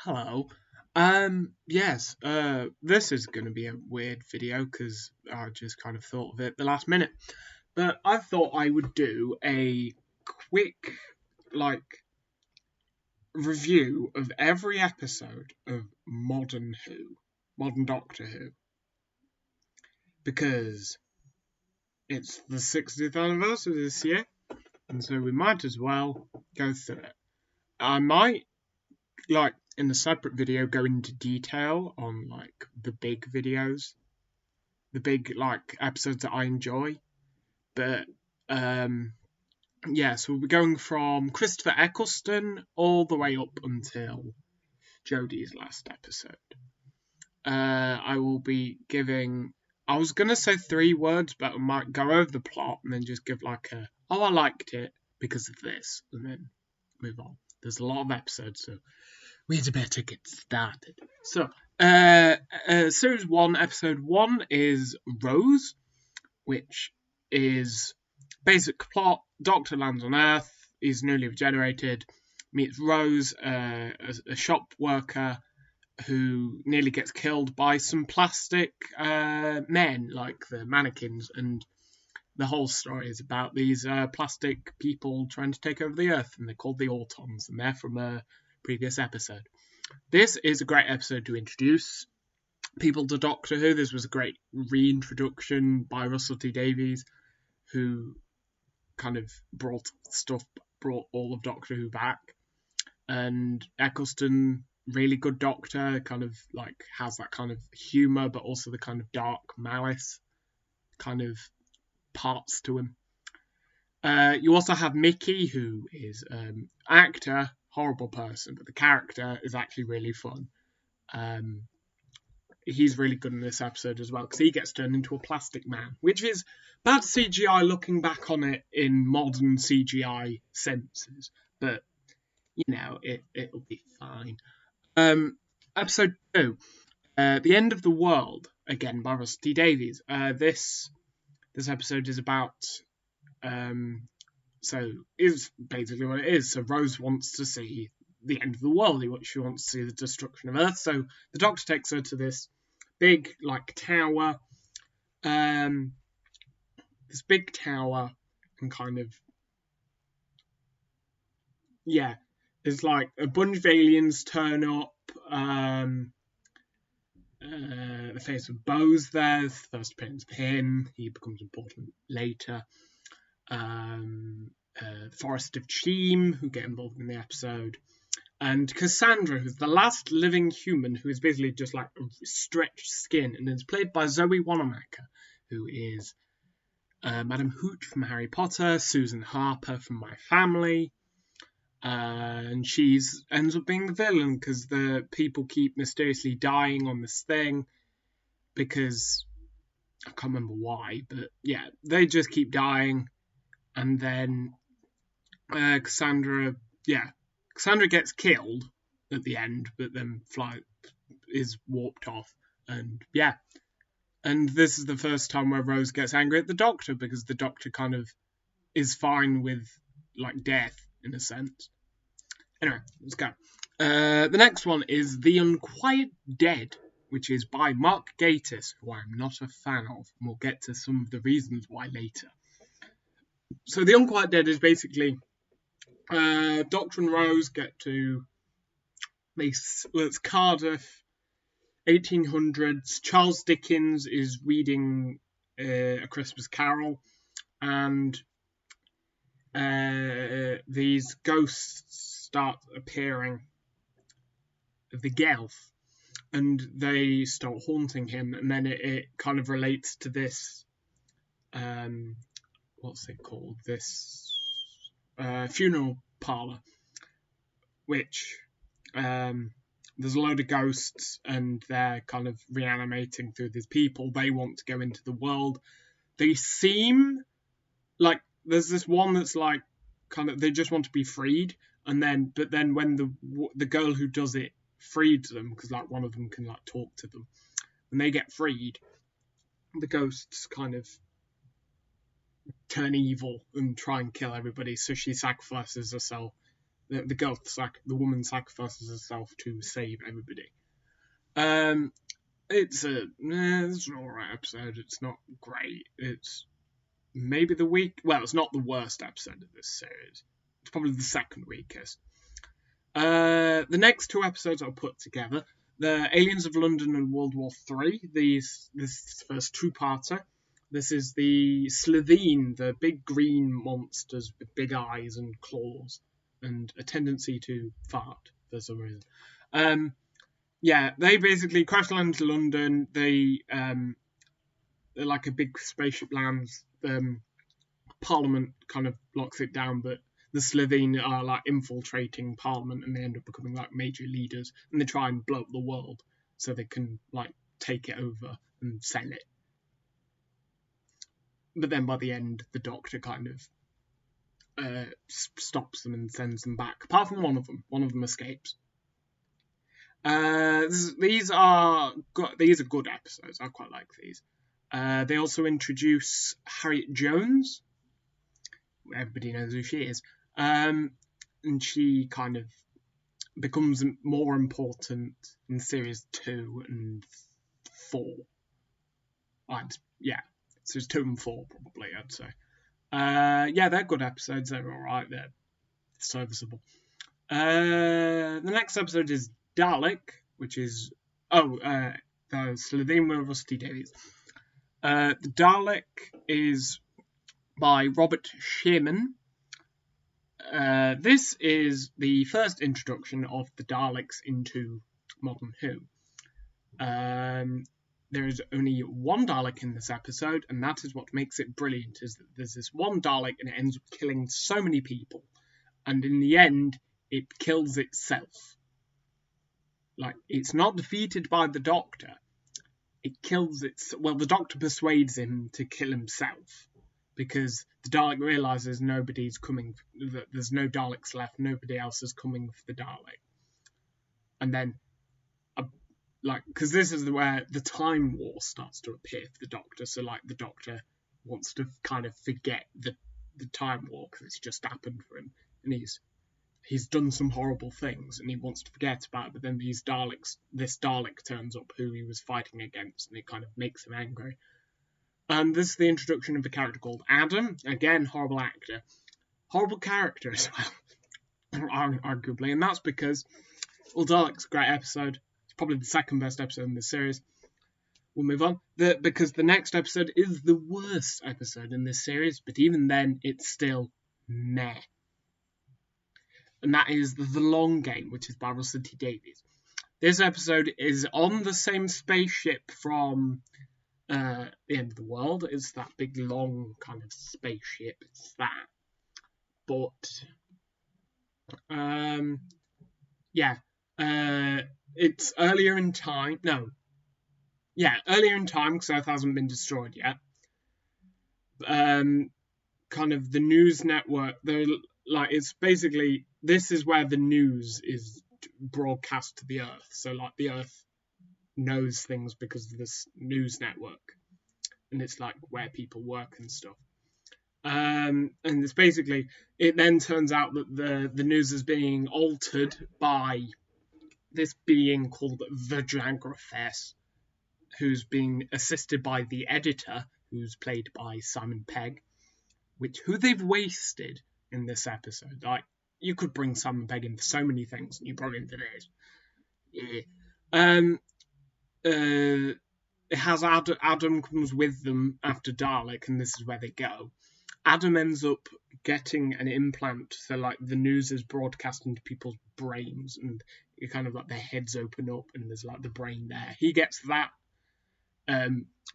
Hello. Yes, this is going to be a weird video because I just kind of thought of it the last minute. But I thought I would do a quick, like, review of every episode of Modern Doctor Who, because it's the 60th anniversary this year, and so we might as well go through it. I might, in a separate video, go into detail on, the big videos, the big episodes that I enjoy. But so we'll be going from Christopher Eccleston all the way up until Jodie's last episode. I will be giving. I was gonna say 3 words, but I might go over the plot and then just give I liked it because of this, and then move on. There's a lot of episodes, so we'd better get started. So, Series 1, Episode 1 is Rose, which is basic plot. Doctor lands on Earth, he's newly regenerated, meets Rose, a shop worker who nearly gets killed by some plastic men, like the mannequins, and the whole story is about these plastic people trying to take over the Earth, and they're called the Autons, and they're from a previous episode. This is a great episode to introduce people to Doctor Who. This was a great reintroduction by Russell T Davies, who kind of brought all of Doctor Who back. And Eccleston, really good Doctor, kind of has that kind of humour, but also the kind of dark malice kind of parts to him. You also have Mickey, who is actor, horrible person, but the character is actually really fun. He's really good in this episode as well, because he gets turned into a plastic man, which is bad CGI looking back on it in modern CGI senses, but it'll be fine. Episode 2, The End of the World, again by Russell T Davies. This episode is about is basically what it is. So Rose wants to see the end of the world. She wants to see the destruction of Earth. So the Doctor takes her to this big tower. This big tower, and kind of there's a bunch of aliens turn up. The face of Bo's there. The first appearance of him. He becomes important later. Forest of Cheam, who get involved in the episode, and Cassandra, who's the last living human, who is basically just a stretched skin, and is played by Zoe Wanamaker, who is Madame Hooch from Harry Potter, Susan Harper from My Family, and she ends up being the villain because the people keep mysteriously dying on this thing, because I can't remember why, but yeah, they just keep dying. And then Cassandra gets killed at the end, but then is warped off. And this is the first time where Rose gets angry at the Doctor, because the Doctor kind of is fine with death in a sense. Anyway, let's go. The next one is The Unquiet Dead, which is by Mark Gatiss, who I'm not a fan of, and we'll get to some of the reasons why later. So The Unquiet Dead is basically Doctor and Rose get to it's Cardiff, 1800s. Charles Dickens is reading A Christmas Carol, and these ghosts start appearing of the Gelf, and they start haunting him, and then it kind of relates to this what's it called? This funeral parlour, which there's a load of ghosts, and they're kind of reanimating through these people. They want to go into the world. They seem there's this one that's they just want to be freed, but then when the girl who does it frees them, because one of them can talk to them, when they get freed, the ghosts kind of turn evil and try and kill everybody, so she sacrifices herself the woman sacrifices herself to save everybody. It's an alright episode. It's not great. It's maybe it's not the worst episode of this series. It's probably the second weakest. The next two episodes I'll put together. The Aliens of London and World War III. This first two-parter. This is the Slitheen, the big green monsters with big eyes and claws and a tendency to fart for some reason. They basically crash land to London. They're like a big spaceship lands. Parliament kind of locks it down, but the Slitheen are like infiltrating Parliament, and they end up becoming like major leaders, and they try and blow up the world so they can like take it over and sell it. But then by the end, the Doctor kind of stops them and sends them back. Apart from one of them escapes. These are good episodes. I quite like these. They also introduce Harriet Jones. Everybody knows who she is. And she kind of becomes more important in series 2 and 4. Series 2 and 4 probably, I'd say. They're good episodes. They're alright. They're serviceable. The next episode is Dalek, which is the Slitheen with Rusty Davies. The Dalek is by Robert Shearman. This is the first introduction of the Daleks into Modern Who. There is only one Dalek in this episode, and that is what makes it brilliant, is that there's this one Dalek and it ends up killing so many people. And in the end, it kills itself. Like, it's not defeated by the Doctor. It kills the Doctor persuades him to kill himself. Because the Dalek realises nobody's coming, that there's no Daleks left, nobody else is coming for the Dalek. And then, because this is where the Time War starts to appear for the Doctor, so like the Doctor wants to kind of forget the Time War, because it's just happened for him, and he's done some horrible things, and he wants to forget about it, but then this Dalek turns up who he was fighting against, and it kind of makes him angry. And this is the introduction of a character called Adam. Again, horrible actor. Horrible character as well, arguably. And that's because, Dalek's a great episode. It's probably the second best episode in this series. We'll move on. Because the next episode is the worst episode in this series, but even then, it's still meh. And that is The Long Game, which is by Russell T Davies. This episode is on the same spaceship from The End of the World. It's that big, long kind of spaceship. It's that. But, it's earlier in time. No. Yeah, earlier in time, because Earth hasn't been destroyed yet. Kind of the news network, it's basically, this is where the news is broadcast to the Earth. So, like, the Earth knows things because of this news network. And it's, like, where people work and stuff. And it's basically, it then turns out that the news is being altered by this being called the Jagrafess, who's being assisted by the editor, who's played by Simon Pegg, who they've wasted in this episode. Like, you could bring Simon Pegg in for so many things, and you brought him for this. Yeah. It has Adam comes with them after Dalek, and this is where they go. Adam ends up getting an implant, so like the news is broadcast into people's brains, and it kind of like their heads open up, and there's like the brain there. He gets that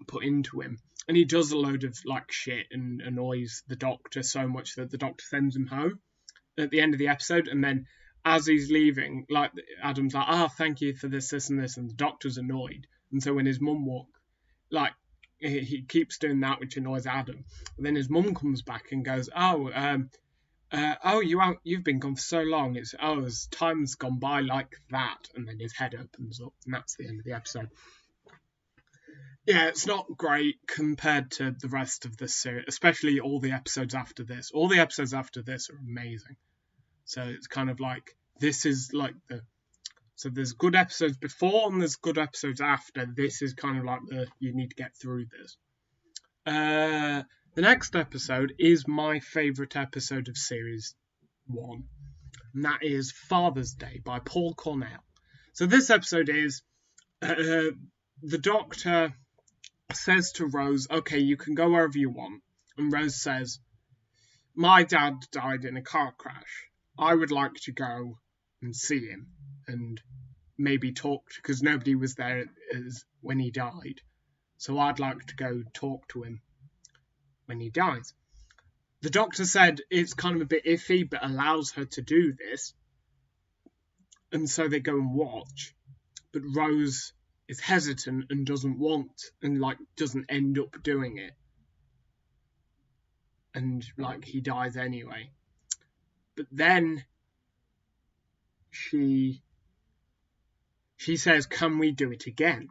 put into him, and he does a load of like shit and annoys the Doctor so much that the Doctor sends him home at the end of the episode. And then as he's leaving, like Adam's like, thank you for this and this, and the Doctor's annoyed. And so when his mum he keeps doing that, which annoys Adam. But then his mum comes back and goes, you've been gone for so long. As time's gone by like that. And then his head opens up, and that's the end of the episode. Yeah, it's not great compared to the rest of this series, especially all the episodes after this. All the episodes after this are amazing. So it's kind of like, this is like so there's good episodes before and there's good episodes after. This is kind of like you need to get through this. The next episode is my favourite episode of Series 1, and that is Father's Day by Paul Cornell. So this episode is, the Doctor says to Rose, okay, you can go wherever you want. And Rose says, my dad died in a car crash. I would like to go and see him and maybe talk, because nobody was there when he died. So I'd like to go talk to him when he dies. The Doctor said it's kind of a bit iffy, but allows her to do this. And so they go and watch. But Rose is hesitant and doesn't want, and doesn't end up doing it. And he dies anyway. But then she says, can we do it again?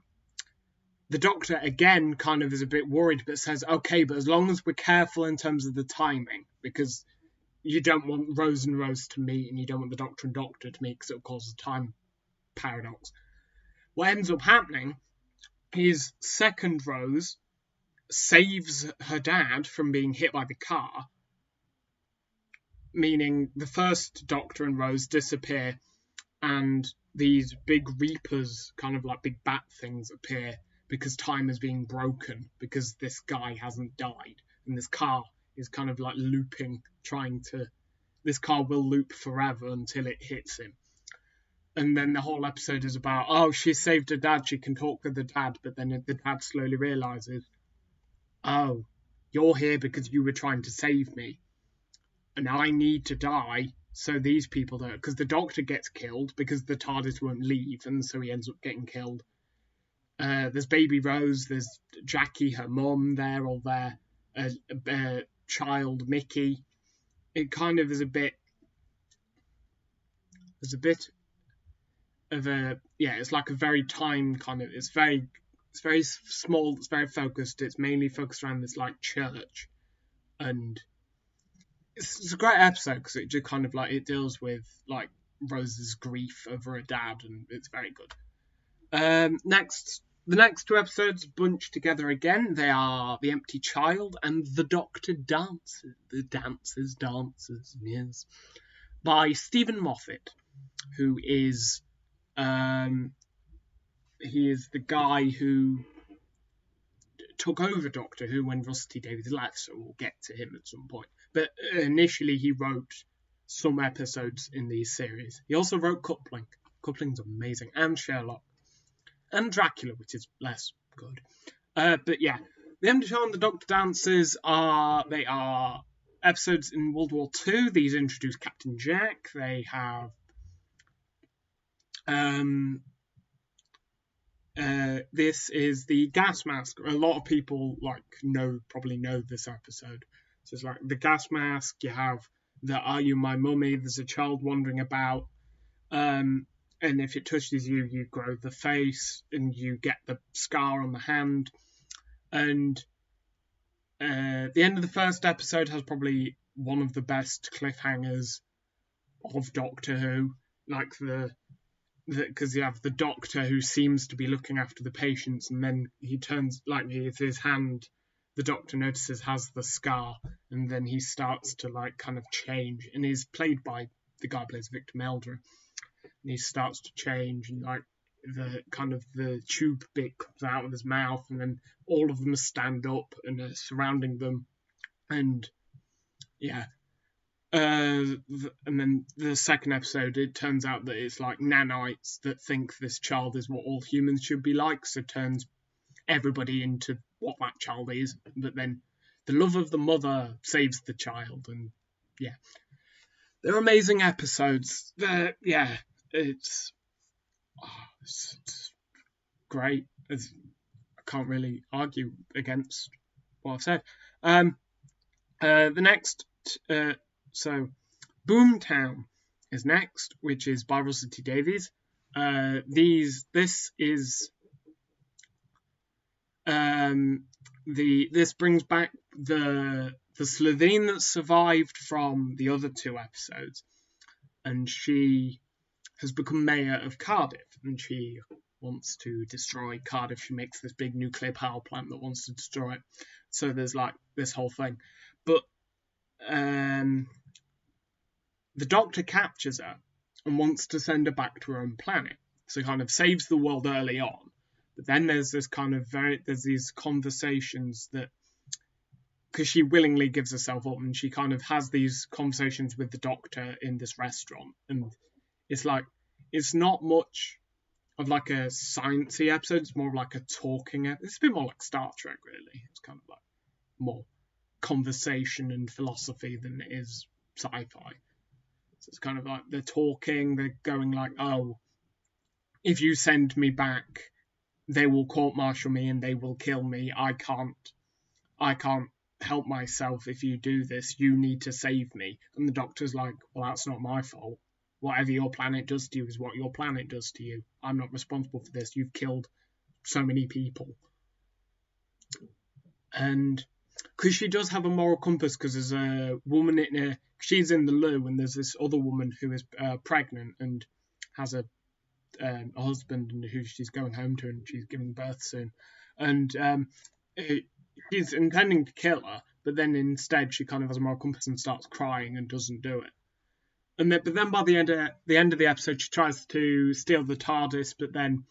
The Doctor again kind of is a bit worried, but says, okay, but as long as we're careful in terms of the timing, because you don't want Rose and Rose to meet, and you don't want the Doctor and Doctor to meet, because it'll cause a time paradox. What ends up happening is second Rose saves her dad from being hit by the car, meaning the first Doctor and Rose disappear, and these big reapers, kind of like big bat things, appear because time is being broken, because this guy hasn't died, and this car is kind of like looping, this car will loop forever until it hits him. And then the whole episode is about, oh, she saved her dad, she can talk to the dad, but then the dad slowly realises, oh, you're here because you were trying to save me, and I need to die so these people don't, because the Doctor gets killed because the TARDIS won't leave, and so he ends up getting killed. There's baby Rose, there's Jackie, her mum, they're all there, child Mickey. It kind of is there's a bit of it's like a very time kind of, it's very small, it's very focused, it's mainly focused around this church, and it's a great episode because it just kind of it deals with Rose's grief over her dad, and it's very good. The next two episodes bunch together again. They are The Empty Child and The Doctor Dances. The Dances, yes. By Stephen Moffat, who is he is the guy who took over Doctor Who when Rusty Davies left, so we'll get to him at some point. But initially he wrote some episodes in these series. He also wrote Coupling. Coupling's amazing. And Sherlock. And Dracula, which is less good. But yeah, The Empty Child and The Doctor Dances are episodes in World War II. These introduce Captain Jack. They have this is the gas mask. A lot of people probably know this episode. So it's the gas mask. You have the Are You My Mummy? There's a child wandering about. And if it touches you, you grow the face, and you get the scar on the hand. And the end of the first episode has probably one of the best cliffhangers of Doctor Who. Because you have the Doctor who seems to be looking after the patients, and then he turns, his hand, the Doctor notices has the scar, and then he starts to kind of change, and he's played by the guy who plays Victor Meldrew. And he starts to change, and the tube bit comes out of his mouth, and then all of them stand up and are surrounding them, and yeah. And then the second episode, it turns out that it's nanites that think this child is what all humans should be like, so turns everybody into what that child is. But then the love of the mother saves the child, and yeah. They're amazing episodes. It's great. I can't really argue against what I've said. The next, so Boomtown is next, which is by Russell T Davies. This brings back the Slitheen that survived from the other two episodes. and she has become mayor of Cardiff, and she wants to destroy Cardiff. She makes this big nuclear power plant that wants to destroy it. So there's like this whole thing. But the Doctor captures her and wants to send her back to her own planet. So kind of saves the world early on. But then there's this kind of there's these conversations that, because she willingly gives herself up, and she kind of has these conversations with the Doctor in this restaurant. And it's like, it's not much of like a sciencey episode. It's more of like a talking episode. It's a bit more like Star Trek, really. It's kind of like more conversation and philosophy than it is sci-fi. So it's kind of like they're talking, they're going like, oh, if you send me back, they will court-martial me and they will kill me. I can't help myself if you do this. You need to save me. And the Doctor's like, well, that's not my fault. Whatever your planet does to you is what your planet does to you. I'm not responsible for this. You've killed so many people. And because she does have a moral compass, because there's a woman in her, she's in the loo, and there's this other woman who is pregnant and has a husband and who she's going home to, and she's giving birth soon. And she's intending to kill her, but then instead she kind of has a moral compass and starts crying and doesn't do it. But then by the end of the episode, she tries to steal the TARDIS, but then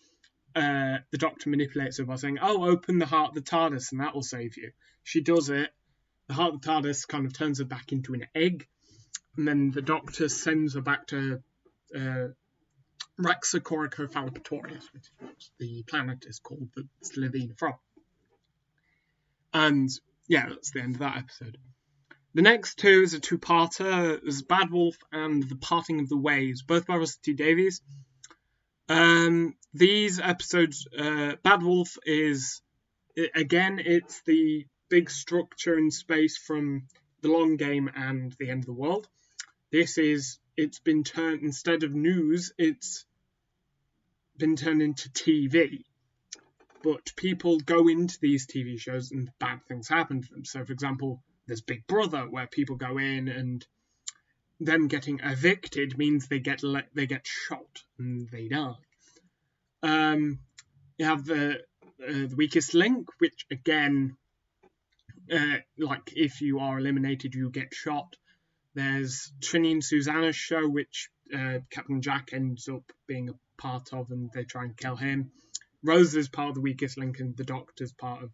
the Doctor manipulates her by saying, "Oh, open the heart of the TARDIS, and that will save you." She does it. The heart of the TARDIS kind of turns her back into an egg, and then the Doctor sends her back to Rexa Coracophalopatorius, which is what the planet is called that Slithina from. And yeah, that's the end of that episode. The next two is a two-parter. There's Bad Wolf and The Parting of the Ways, both by Russell T Davies. These episodes, Bad Wolf is, again, it's the big structure in space from The Long Game and The End of the World. It's been turned, instead of news, it's been turned into TV. But people go into these TV shows and bad things happen to them. So, for example, there's Big Brother, where people go in and them getting evicted means they get shot and they die. You have the Weakest Link, which again, like if you are eliminated, you get shot. There's Trini and Susanna's show, which Captain Jack ends up being a part of, and they try and kill him. Rose is part of the Weakest Link, and the Doctor's part of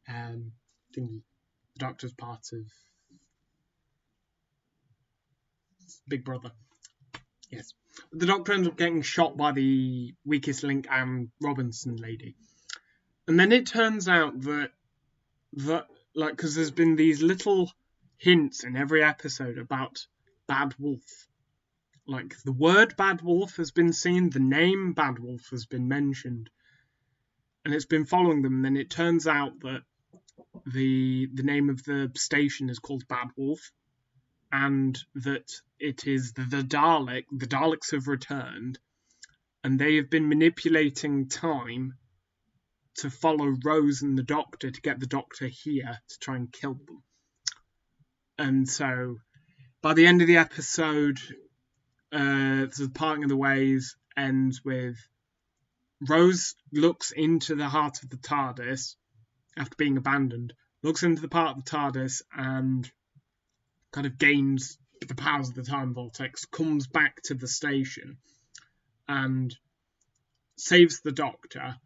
The Doctor's part of Big Brother. Yes. The Doctor ends up getting shot by the Weakest Link and Robinson lady. And then it turns out that because there's been these little hints in every episode about Bad Wolf. Like, the word Bad Wolf has been seen, the name Bad Wolf has been mentioned, and it's been following them. And then it turns out that the name of the station is called Bad Wolf, and that it is the Dalek. The Daleks have returned, and they have been manipulating time to follow Rose and the Doctor to get the Doctor here to try and kill them. And so, by the end of the episode, the Parting of the Ways ends with Rose looks into the heart of the TARDIS after being abandoned, looks into the part of the TARDIS and kind of gains the powers of the time vortex, comes back to the station and saves the Doctor,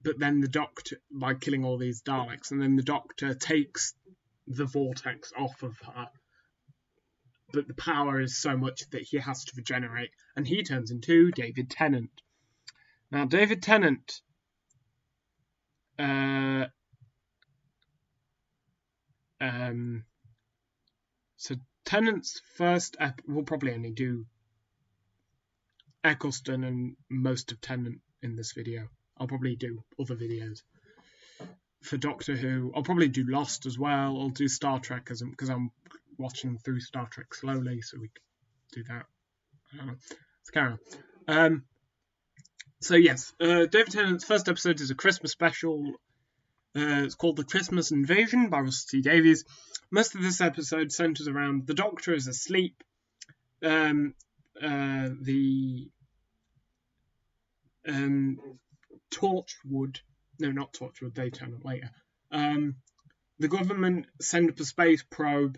but then the Doctor, by killing all these Daleks, and then the Doctor takes the vortex off of her, but the power is so much that he has to regenerate, and he turns into David Tennant. Now, David Tennant so Tennant's first we'll probably only do Eccleston and most of Tennant in this video. I'll probably do other videos for Doctor Who. I'll probably do Lost as well. I'll do Star Trek because I'm watching through Star Trek slowly, so we can do that. Let's carry on. So yes, David Tennant's first episode is a Christmas special. It's called The Christmas Invasion by Russell T Davies. Most of this episode centres around the Doctor is asleep. the Torchwood, no, not Torchwood, they turn up later. The government send up a space probe,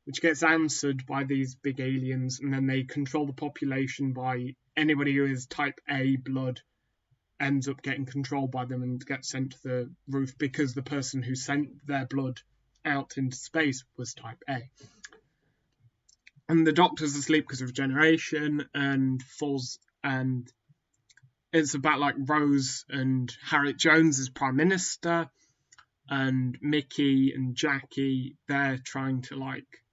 which gets answered by these big aliens, and then they control the population by anybody who is type A blood ends up getting controlled by them and gets sent to the roof because the person who sent their blood out into space was type A. And the Doctor's asleep because of regeneration and falls, and it's about like Rose and Harriet Jones as Prime Minister, and Mickey and Jackie, they're trying to like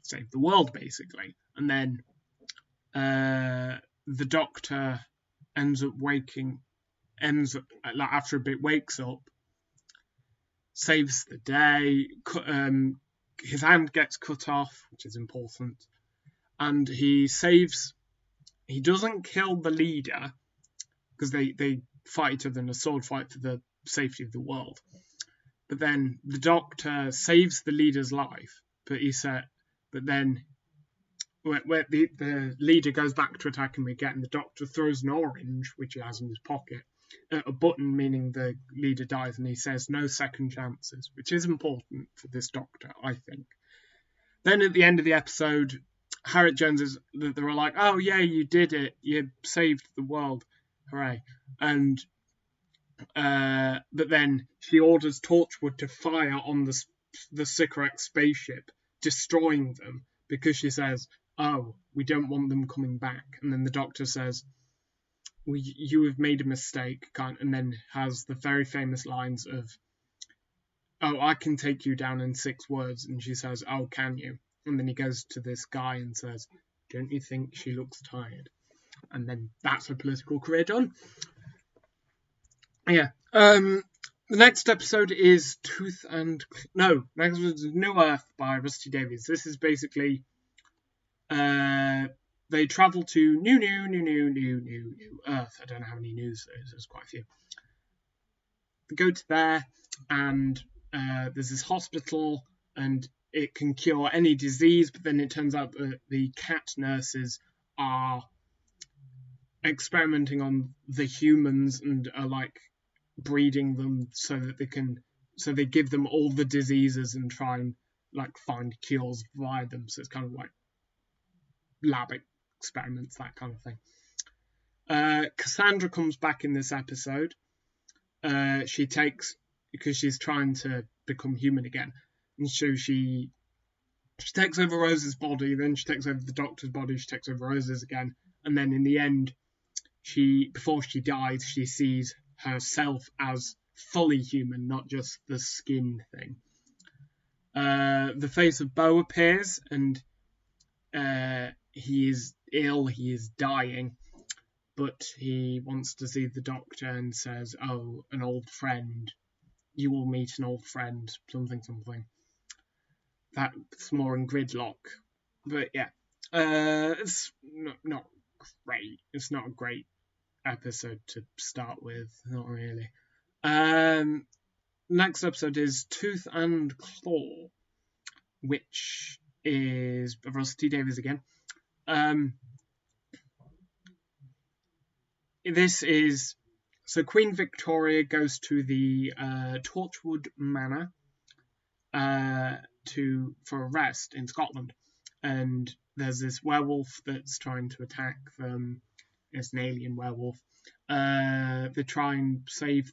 save the world basically. And then the Doctor ends up after a bit wakes up, saves the day, his hand gets cut off, which is important, and he doesn't kill the leader because they fight each other in a sword fight for the safety of the world. But then the Doctor saves the leader's life, but then where the leader goes back to attack him again, the Doctor throws an orange, which he has in his pocket, at a button, meaning the leader dies, and he says no second chances, which is important for this Doctor, I think. Then at the end of the episode, Harriet Jones they're all like, oh yeah, you did it, you saved the world, hooray. And but then she orders Torchwood to fire on the Sycorax spaceship, destroying them, because she says, oh, we don't want them coming back. And then the Doctor says, you have made a mistake, and then has the very famous lines of, oh, I can take you down in 6 words. And she says, oh, can you? And then he goes to this guy and says, don't you think she looks tired? And then that's her political career done. Yeah. The next episode is next episode is New Earth by Rusty Davies. This is basically they travel to New Earth. I don't know how many news there is. There's quite a few. They go to there, and there's this hospital, and it can cure any disease, but then it turns out that the cat nurses are experimenting on the humans and are like breeding them so they give them all the diseases and try and like find cures via them. So it's kind of like lab experiments, that kind of thing. Cassandra comes back in this episode. Because she's trying to become human again, and so she takes over Rose's body, then she takes over the Doctor's body, she takes over Rose's again, and then in the end, before she dies, she sees herself as fully human, not just the skin thing. The face of Bo appears, and he is ill, he is dying, but he wants to see the Doctor and says, oh, an old friend, you will meet an old friend, something. That's more in Gridlock. But yeah, it's not great. It's not a great episode to start with, not really. Next episode is Tooth and Claw, which is Rusty Davies again. This is so Queen Victoria goes to the Torchwood Manor for a rest in Scotland, and there's this werewolf that's trying to attack them. It's an alien werewolf. They try and save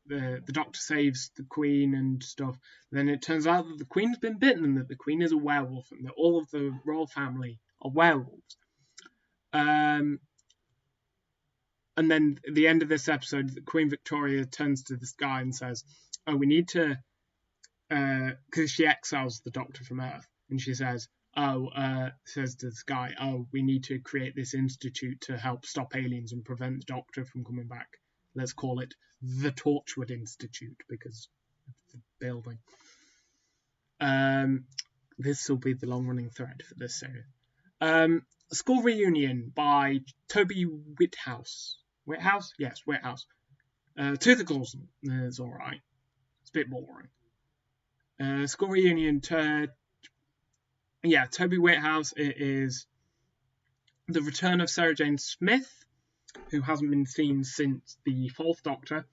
the Doctor saves the Queen and stuff. Then it turns out that the Queen's been bitten and that the Queen is a werewolf and that all of the royal family are werewolves. And then at the end of this episode, Queen Victoria turns to this guy and says, oh, we need to, because she exiles the Doctor from Earth, and she says, says to this guy, we need to create this institute to help stop aliens and prevent the Doctor from coming back. Let's call it the Torchwood Institute, because of the building. This will be the long-running thread for this series. School Reunion by Toby Whithouse. Whithouse? Yes, Whithouse. Tooth and Claw is alright. It's a bit boring. School Reunion yeah, Toby Whithouse, it is the return of Sarah Jane Smith, who hasn't been seen since the Fourth Doctor.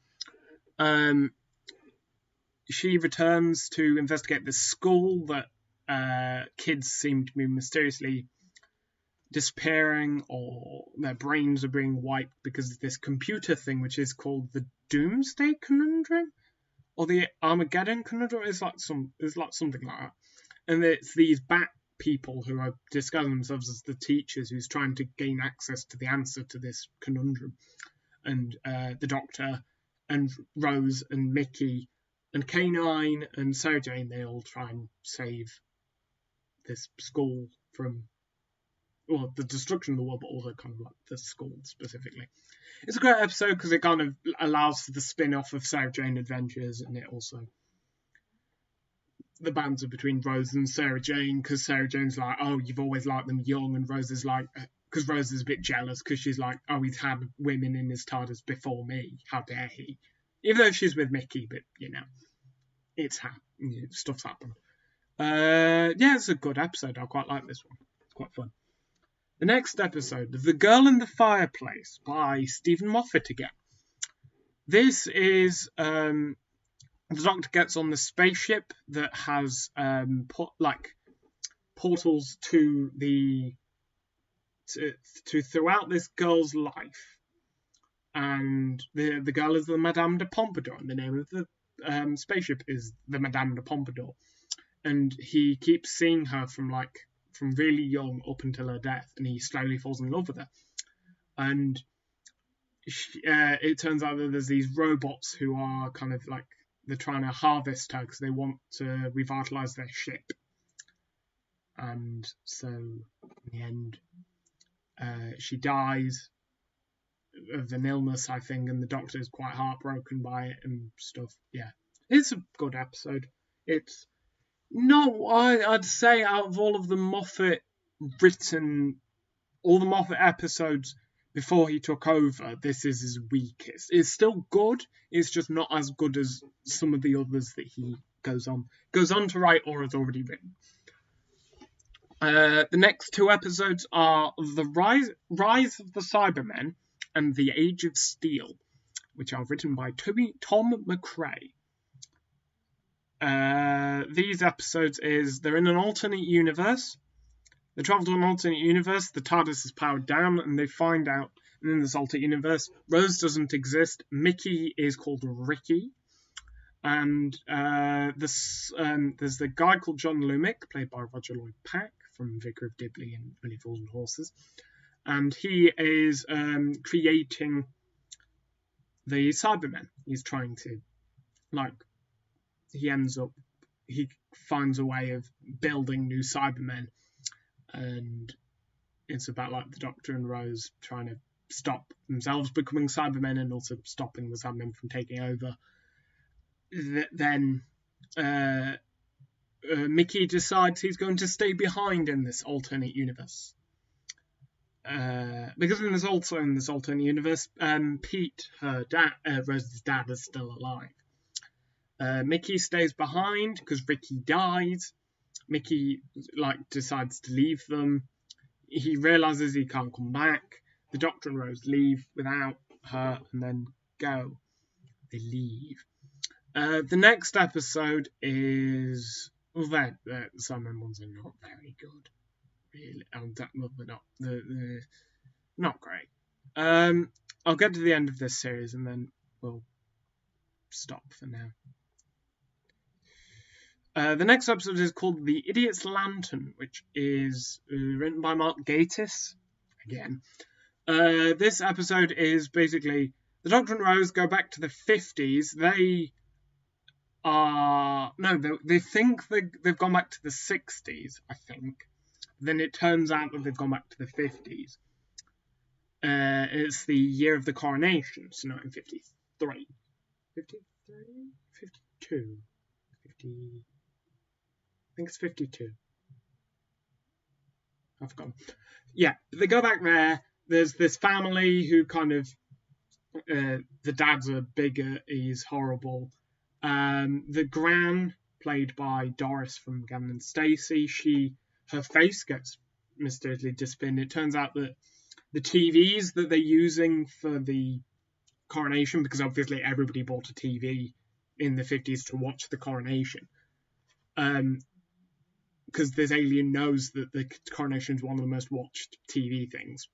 She returns to investigate the school that kids seem to be mysteriously disappearing, or their brains are being wiped because of this computer thing, which is called the Doomsday Conundrum, or the Armageddon Conundrum. It's like something like that. And it's these bat people who are disguising themselves as the teachers who's trying to gain access to the answer to this conundrum. And the Doctor and Rose and Mickey and K9 and Sarah Jane, they all try and save this school from, well, the destruction of the world, but also kind of like the school specifically. It's a great episode because it kind of allows for the spin-off of Sarah Jane Adventures, and it also the banter between Rose and Sarah Jane, because Sarah Jane's like, oh, you've always liked them young, and Rose is like, because Rose is a bit jealous because she's like, oh, he's had women in his TARDIS before me, how dare he? Even though she's with Mickey, but stuff's happened. Yeah, it's a good episode. I quite like this one. It's quite fun. The next episode, The Girl in the Fireplace by Stephen Moffat again. This is the Doctor gets on the spaceship that has portals to throughout this girl's life, and the girl is the Madame de Pompadour, and the name of the spaceship is the Madame de Pompadour, and he keeps seeing her from really young up until her death, and he slowly falls in love with her. And it turns out that there's these robots who are kind of like, they're trying to harvest her because they want to revitalize their ship. And so in the end, she dies of an illness, I think, and the Doctor is quite heartbroken by it and stuff. Yeah, it's a good episode. It's not, I'd say, out of all the Moffat episodes before he took over, this is his weakest. It's still good, it's just not as good as some of the others that he goes on to write or has already written. The next two episodes are The Rise of the Cybermen and The Age of Steel, which are written by Tom McRae. These episodes they're in an alternate universe. They travel to an alternate universe, the TARDIS is powered down, and they find out, and in this alternate universe, Rose doesn't exist, Mickey is called Ricky, and there's the guy called John Lumick, played by Roger Lloyd Pack, from Vicar of Dibley and Only Fools and Horses, and he is creating the Cybermen. He's trying to, he finds a way of building new Cybermen, and it's about the Doctor and Rose trying to stop themselves becoming Cybermen and also stopping the Cybermen from taking over. Then Mickey decides he's going to stay behind in this alternate universe. Because in this alternate universe, Pete, Rose's dad, is still alive. Mickey stays behind because Ricky dies. Mickey decides to leave them. He realizes he can't come back. The Doctor and Rose leave without her and then go. They leave. The next episode is the Cybermen ones are not very good. Really, not great. I'll get to the end of this series and then we'll stop for now. The next episode is called The Idiot's Lantern, which is written by Mark Gatiss. Again. This episode is basically the Doctor and Rose go back to the 50s. They think they've gone back to the 60s, I think. Then it turns out that they've gone back to the 50s. It's the year of the coronation, so 1953. 53? 52? 50... I think it's 52. I've forgotten. Yeah, they go back there. There's this family who kind of... the dad's a bigot. He's horrible. The Gran, played by Doris from Gavin and Stacey, she her face gets mysteriously disappeared. It turns out that the TVs that they're using for the coronation, because obviously everybody bought a TV in the 50s to watch the coronation, because this alien knows that the coronation is one of the most watched TV things.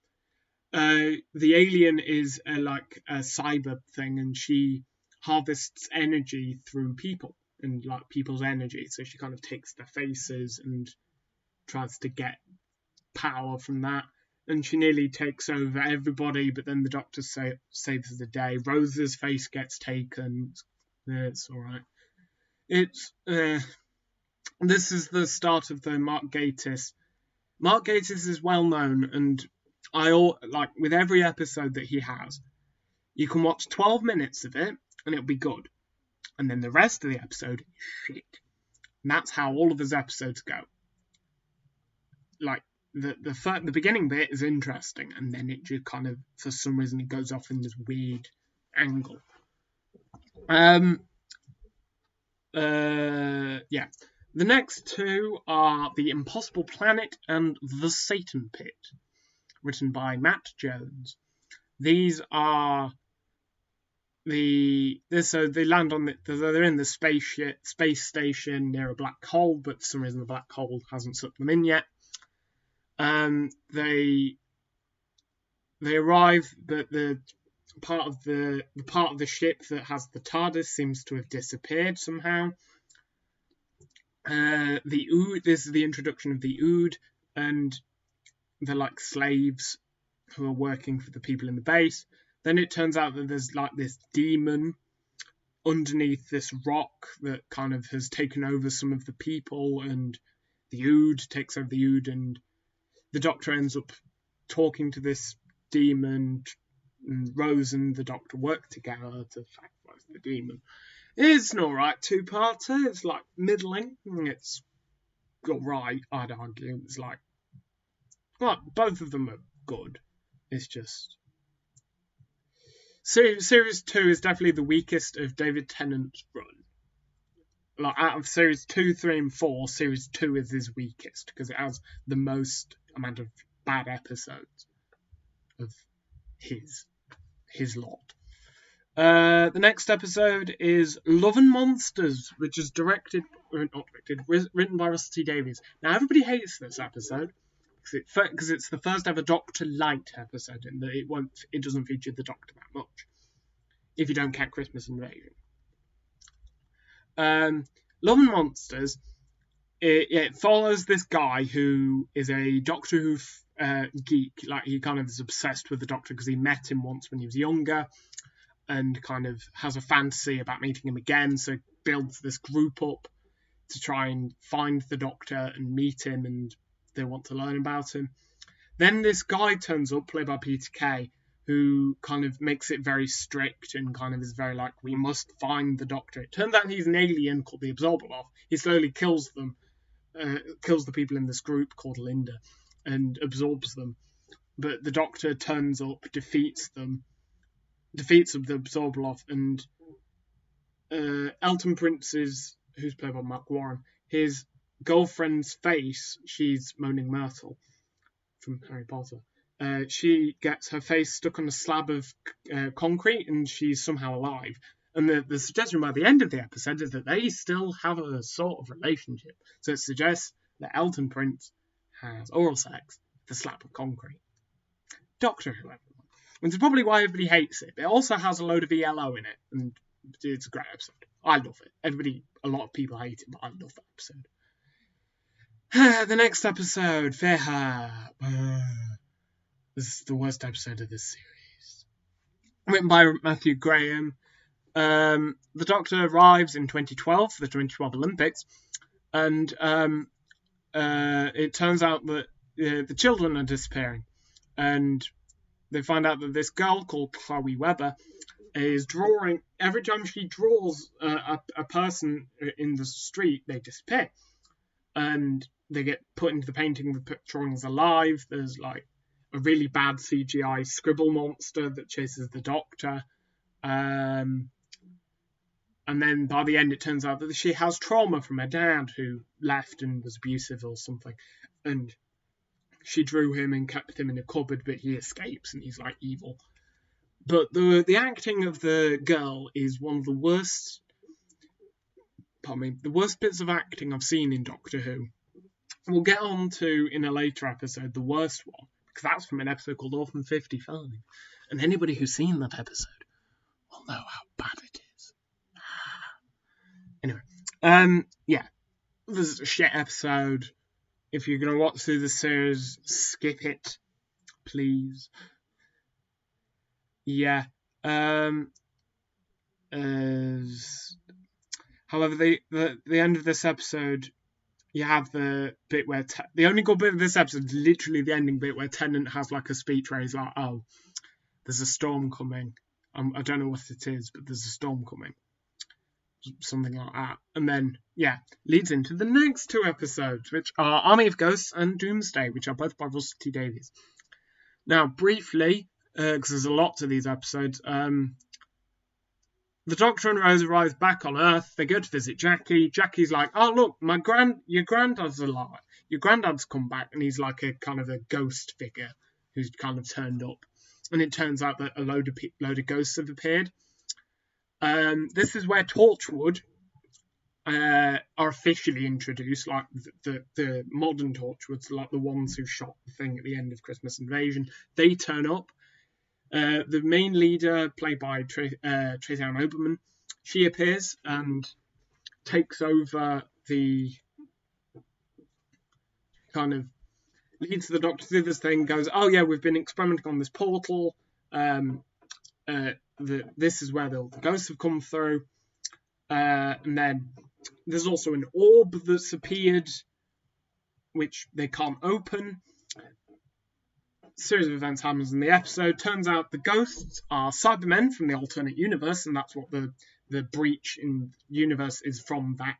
The alien is like a cyber thing, and she harvests energy through people and like people's energy. So she kind of takes their faces and tries to get power from that. And she nearly takes over everybody, but then the Doctor saves the day. Rose's face gets taken. It's all right. This is the start of the Mark Gatiss. Mark Gatiss is well known, and with every episode that he has, you can watch 12 minutes of it, and it'll be good. And then the rest of the episode is shit. And that's how all of his episodes go. Like, the beginning bit is interesting, and then it just kind of, for some reason, it goes off in this weird angle. Yeah. The next two are The Impossible Planet and The Satan Pit, written by Matt Jones. These are they land on they're in the space station near a black hole, but for some reason the black hole hasn't sucked them in yet. They arrive, but the part of the ship that has the TARDIS seems to have disappeared somehow. The Ood, this is the introduction of the Ood, and they're like slaves who are working for the people in the base. Then it turns out that there's like this demon underneath this rock that kind of has taken over some of the people, and the Ood takes over the Ood, and the Doctor ends up talking to this demon, and Rose and the Doctor work together to sacrifice the demon. It's an alright two-parter. It's like middling. It's alright, I'd argue. It's like, well, both of them are good. It's just Series 2 is definitely the weakest of David Tennant's run. Like, out of Series 2, 3, and 4, Series 2 is his weakest because it has the most amount of bad episodes of his lot. The next episode is Love and Monsters, which is written by Russell T Davies. Now, everybody hates this episode because it's the first ever Doctor Light episode, and it doesn't feature the Doctor that much, if you don't count Christmas Invasion. Love and Monsters, it follows this guy who is a Doctor Who geek. Like, he kind of is obsessed with the Doctor because he met him once when he was younger, and kind of has a fantasy about meeting him again, so builds this group up to try and find the Doctor and meet him, and they want to learn about him. Then this guy turns up, played by Peter Kay, who kind of makes it very strict and kind of is very like, we must find the Doctor. It turns out he's an alien called the Absorbaloff. He slowly kills the people in this group called Linda, and absorbs them. But the Doctor turns up, defeats the Absorbaloff, and Elton Prince's, who's played by Mark Warren, his girlfriend's face, she's Moaning Myrtle from Harry Potter. She gets her face stuck on a slab of concrete, and she's somehow alive. And the suggestion by the end of the episode is that they still have a sort of relationship. So it suggests that Elton Prince has oral sex with a slab of concrete. Doctor Who, everyone. Which is probably why everybody hates it. But it also has a load of ELO in it, and it's a great episode. I love it. A lot of people hate it, but I love that episode. The next episode, Feha. This is the worst episode of this series. Written by Matthew Graham. The Doctor arrives in 2012 for the 2012 Olympics, and it turns out that the children are disappearing, and they find out that this girl called Chloe Webber is drawing. Every time she draws a person in the street, they disappear, and they get put into the painting. The drawing is alive. There's like a really bad CGI scribble monster that chases the Doctor, and then by the end it turns out that she has trauma from her dad, who left and was abusive or something. and she drew him and kept him in a cupboard, but he escapes and he's like evil. But the acting of the girl is one of the worst. The worst bits of acting I've seen in Doctor Who. We'll get on to, in a later episode, the worst one, because that's from an episode called Orphan 55. And anybody who's seen that episode will know how bad it is. Anyway, yeah, this is a shit episode. If you're going to watch through the series, skip it, please. Yeah. However, the end of this episode, you have the bit where the only good bit of this episode is literally the ending bit where Tennant has like a speech where he's like, "Oh, there's a storm coming. I don't know what it is, but there's a storm coming." Something like that. And then, yeah, leads into the next two episodes, which are Army of Ghosts and Doomsday, which are both by Russell T Davies. Now, briefly, because there's a lot to these episodes, the Doctor and Rose arrive back on Earth. They go to visit Jackie. Jackie's like, "Oh, look, your granddad's alive. Your granddad's come back," and he's like a kind of a ghost figure who's kind of turned up. And it turns out that a load of ghosts have appeared. This is where Torchwood are officially introduced, like the modern Torchwoods, like the ones who shot the thing at the end of Christmas Invasion. They turn up. The main leader, played by Tracy Ann Oberman, she appears and takes over the kind of leads the Doctor through this thing, goes, "Oh yeah, we've been experimenting on this portal. This is where the ghosts have come through." And then there's also an orb that's appeared, which they can't open. Series of events happens in the episode. Turns out the ghosts are Cybermen from the alternate universe, and that's what the breach in universe is from, that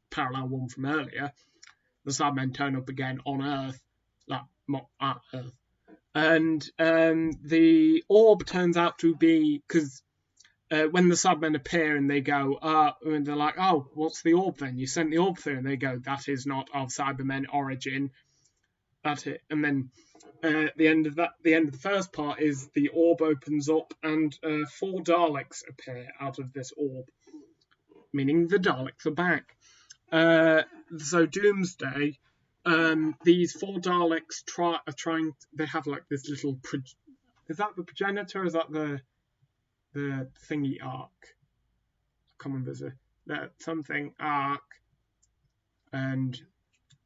parallel one from earlier. The Cybermen turn up again on Earth, not at Earth. And the orb turns out to be, because when the Cybermen appear and they go, and they're like, "Oh, what's the orb then? You sent the orb through," and they go, "That is not of Cybermen origin." That's it. And then the end of the first part is the orb opens up and 4 Daleks appear out of this orb, meaning the Daleks are back. So Doomsday, these 4 Daleks are trying. They have like this little. Is that the progenitor? Or is that the thingy arc? I can't remember. Something arc. And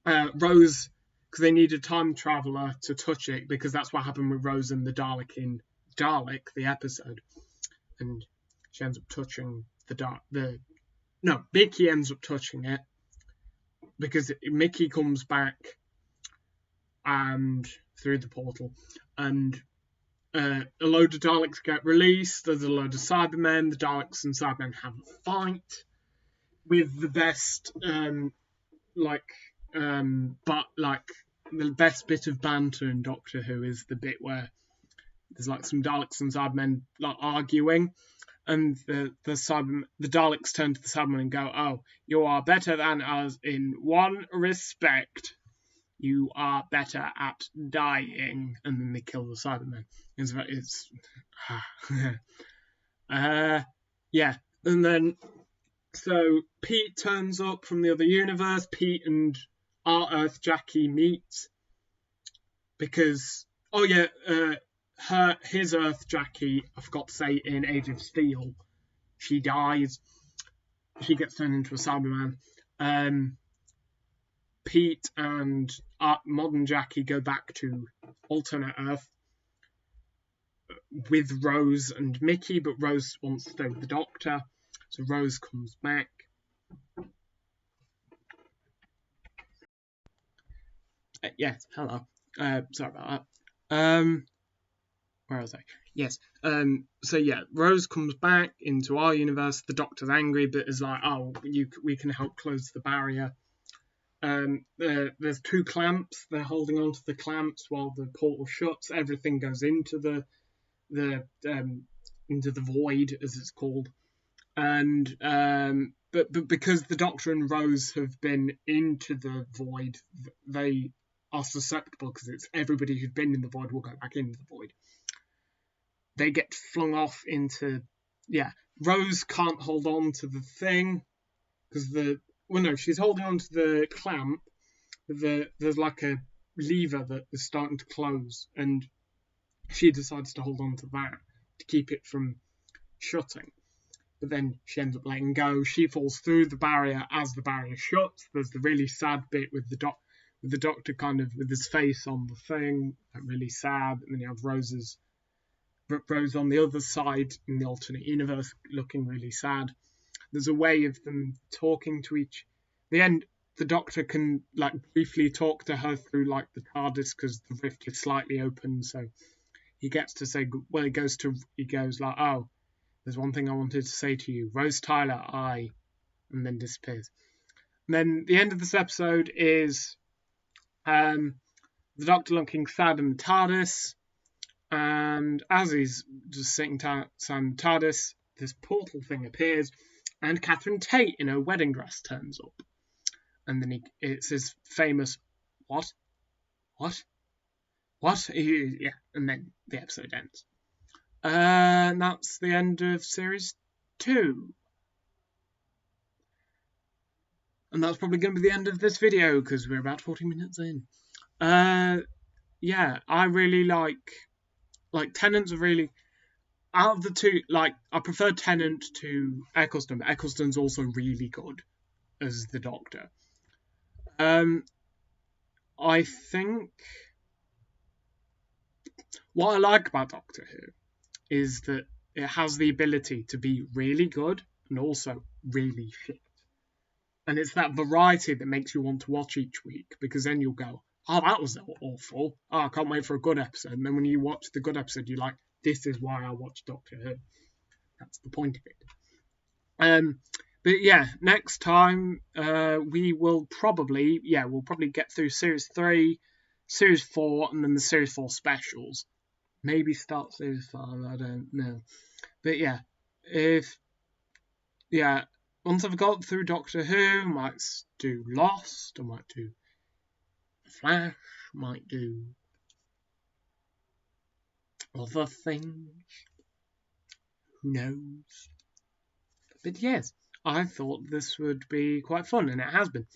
Rose, because they need a time traveler to touch it, because that's what happened with Rose and the Dalek in Dalek, the episode, and she ends up touching Mickey ends up touching it, because Mickey comes back and through the portal, and a load of Daleks get released. There's a load of Cybermen. The Daleks and Cybermen have a fight with the best the best bit of banter in Doctor Who is the bit where there's like some Daleks and Cybermen like arguing, and the Daleks turn to the Cybermen and go, "Oh, you are better than us in one respect. You are better at dying," and then they kill the Cybermen. It's yeah, and then so Pete turns up from the other universe. Pete and our Earth Jackie meet because his Earth Jackie, I forgot to say, in Age of Steel, she dies. She gets turned into a Cyberman. Pete and modern Jackie go back to alternate Earth with Rose and Mickey, but Rose wants to stay with the Doctor, so Rose comes back. Yes, hello. Sorry about that. Where was I? Yes. So yeah, Rose comes back into our universe. The Doctor's angry, but is like, "Oh, we can help close the barrier." There's 2 clamps. They're holding onto the clamps while the portal shuts. Everything goes into the void, as it's called. And but because the Doctor and Rose have been into the void, they are susceptible, because it's everybody who's been in the void will go back into the void. They get flung off into, Rose can't hold on to the thing, because she's holding on to the clamp. There's like a lever that is starting to close, and she decides to hold on to that to keep it from shutting. But then she ends up letting go. She falls through the barrier as the barrier shuts. There's the really sad bit with the doctor kind of with his face on the thing, really sad. And then you have Rose on the other side in the alternate universe, looking really sad. There's a way of them talking to each. The end, the Doctor can like briefly talk to her through like the TARDIS, because the rift is slightly open, so he gets to say, well, he goes like, oh, there's one thing I wanted to say to you, Rose Tyler, and then disappears. And then the end of this episode is the Doctor looking sad in the TARDIS, and as he's just sitting down in the TARDIS, this portal thing appears, and Catherine Tate in her wedding dress turns up. And then it's his famous, what? Yeah, and then the episode ends. And that's the end of Series 2. And that's probably going to be the end of this video, because we're about 40 minutes in. Yeah, I really like Tennant's really... Out of the two, I prefer Tennant to Eccleston, but Eccleston's also really good as the Doctor. I think what I like about Doctor Who is that it has the ability to be really good and also really shit. And it's that variety that makes you want to watch each week, because then you'll go, oh, that was awful. Oh, I can't wait for a good episode. And then when you watch the good episode, you're like, this is why I watch Doctor Who. That's the point of it. But yeah, next time we will probably get through Series 3, Series 4, and then the Series 4 specials. Maybe start Series 5, I don't know. But once I've got through Doctor Who, I might do Lost, I might do Flash, I might do other things. Who knows? But yes, I thought this would be quite fun, and it has been.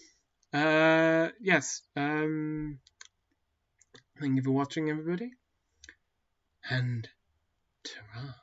Yes. Thank you for watching, everybody. And ta-ra.